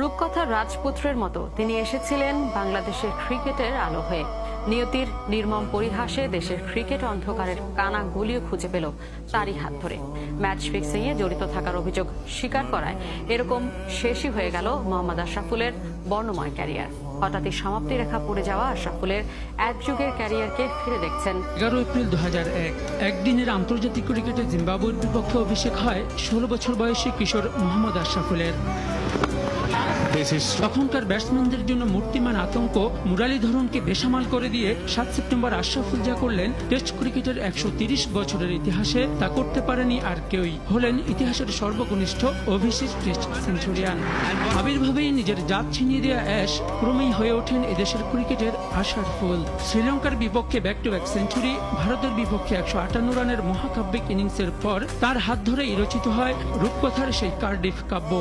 রূপকথার রাজপুত্রের মতো তিনি এসেছিলেন বাংলাদেশের ক্রিকেটের আলো হয়ে। নিয়তির নির্মম পরিহাসে দেশের ক্রিকেট অন্ধকারের কানা গলিও খুঁজে পেল তারই হাত ধরে। ম্যাচ ফিক্সিং এ জড়িত থাকার অভিযোগ স্বীকার করায় এরকম শেষই হয়ে গেল মোহাম্মদ আশরাফুলের বর্ণময় ক্যারিয়ার। হঠাৎই সমাপ্তি রেখা পড়ে যাওয়া আশরাফুলের এক যুগের ক্যারিয়ারকে ফিরে দেখছেন। 11 এপ্রিল 2001 একদিনের আন্তর্জাতিক ক্রিকেটে জিম্বাবুয়ের বিপক্ষে অভিষেক হয় 16 বছর বয়সী কিশোর মোহাম্মদ আশরাফুলের। তখনকার ব্যাটসম্যানদের জন্য মূর্তিমান আতঙ্ক মুরালীধরনকে বেসামাল করে দিয়ে 7 সেপ্টেম্বর আশরাফুল যা করলেন টেস্ট ক্রিকেটের 130 বছরের ইতিহাসে তা করতে পারেনি আর কেউই। হলেন ইতিহাসের সর্বকনিষ্ঠ অভিষেক টেস্ট সেঞ্চুরিয়ান। আবির্ভাবেই নিজের জাত ছিনিয়ে দেওয়া অ্যাশ ক্রমেই হয়ে ওঠেন এদেশের ক্রিকেটের আশার ফুল। শ্রীলঙ্কার বিপক্ষে ব্যাক টু ব্যাক সেঞ্চুরি, ভারতের বিপক্ষে 158 রানের মহাকাব্যিক ইনিংসের পর তার হাত ধরেই রচিত হয় রূপকথার সেই কার্ডিফ কাব্য।